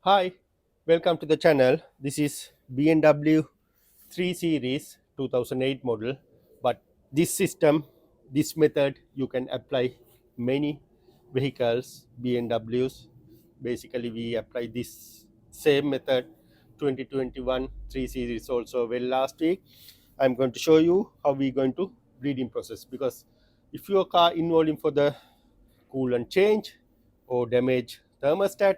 Hi, welcome to the channel. This is BMW 3 Series 2008 model. But this system, this method, you can apply many vehicles, BMWs. Basically, we apply this same method 2021 3 Series also. Well, last week, I'm going to show you how we're going to bleeding process because if your car involving for the coolant change or damage thermostat,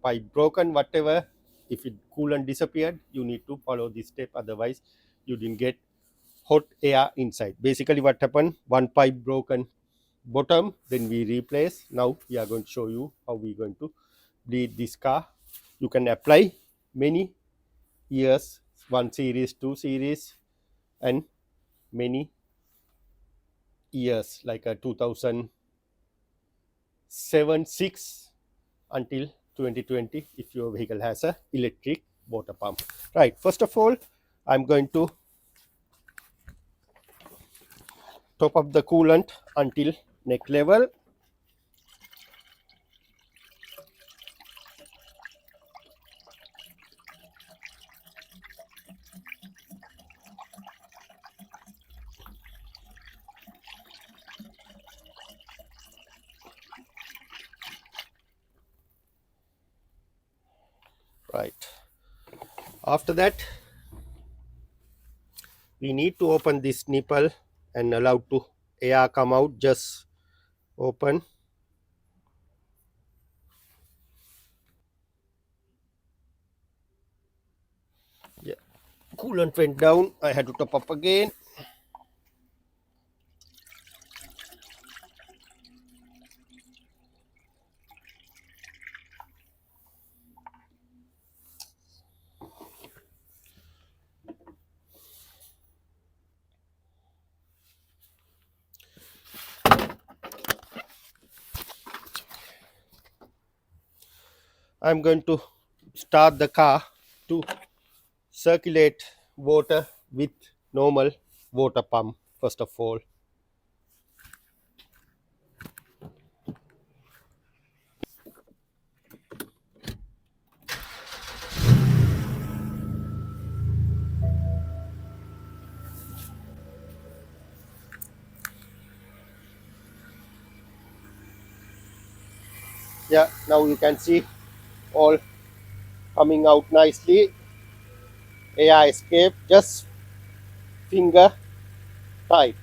pipe broken, whatever, if it coolant disappeared, you need to follow this step, otherwise you didn't get hot air inside. Basically what happened, one pipe broken bottom, then we replace. Now we are going to show you how we going to bleed this car. You can apply many years, 1 series, 2 series, and many years like a 2007 6 until 2020 if your vehicle has a electric water pump. Right, first of all, I'm going to top up the coolant until neck level. Right, after that we need to open this nipple and allow to air come out. Just open. Yeah, coolant went down, I had to top up again. I'm going to start the car to circulate water with normal water pump first of all. Yeah, now you can see all coming out nicely. Air escape, just finger tight,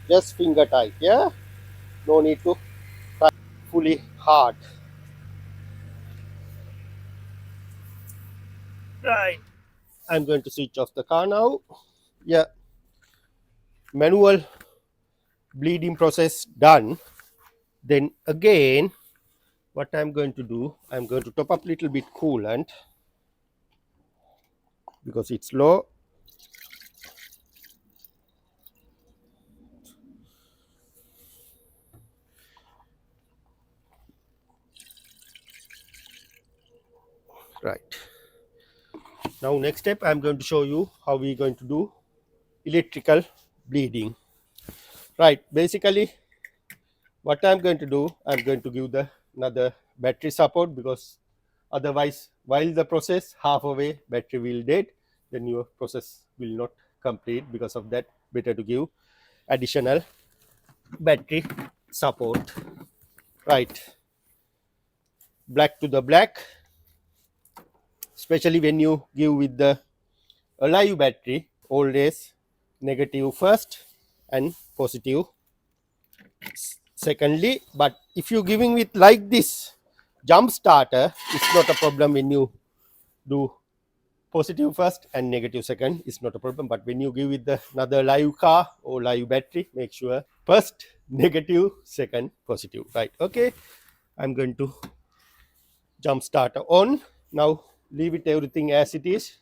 just finger tight. Yeah, no need to tight fully hard. Right, I'm going to switch off the car now. Yeah, manual bleeding process done. Then again, what I'm going to do, I'm going to top up little bit coolant because it's low. Right, now next step, I'm going to show you how we're going to do electrical bleeding. Right, basically what I'm going to do, I'm going to give the another battery support because otherwise while the process half away battery will dead, then your process will not complete. Because of that, better to give additional battery support. Right, black to the black, especially when you give with the alive battery, always negative first and positive secondly. But if you giving with like this jump starter, it's not a problem. When you do positive first and negative second, it's not a problem. But when you give with the another live car or live battery, make sure first negative, second positive. Right, okay, I'm going to jump starter on. Now leave it everything as it is.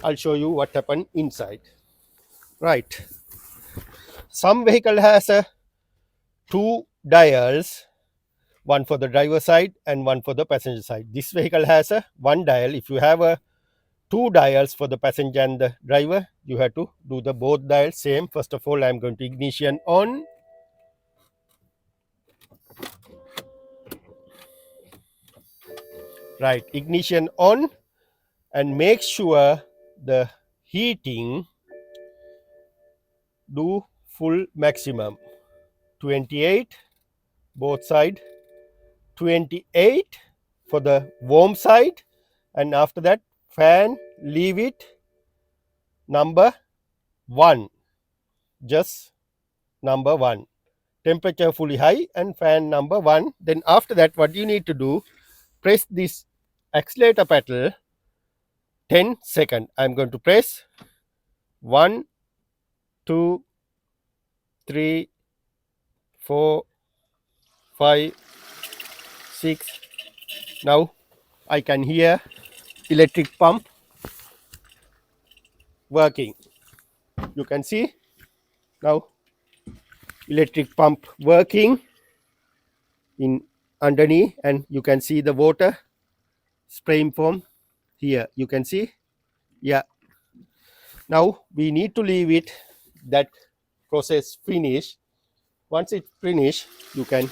I'll show you what happened inside. Right, some vehicle has a two dials, one for the driver side and one for the passenger side. This vehicle has a one dial. If you have a two dials for the passenger and the driver, you have to do the both dials same. First of all, I'm going to ignition on. Right, ignition on, and make sure the heating do full maximum 28 both side, 28 for the warm side, and after that fan leave it number 1, just number 1, temperature fully high and fan number 1. Then after that what you need to do, press this accelerator pedal 10 seconds. I'm going to press 1, 2, 3, 4, 5, 6. Now I can hear electric pump working. You can see now electric pump working in underneath, and you can see the water spraying from here. You can see, yeah. Now we need to leave it that process finish. Once it finish, you can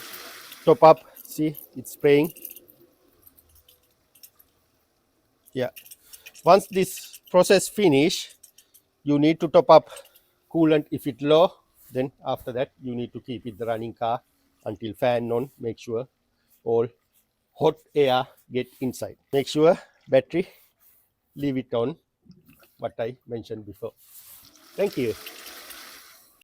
top up. See, it's spraying. Yeah. Once this process finish, you need to top up coolant if it low. Then after that, you need to keep it the running car until fan on. Make sure all hot air get inside. Make sure battery leave it on, what I mentioned before. Thank you.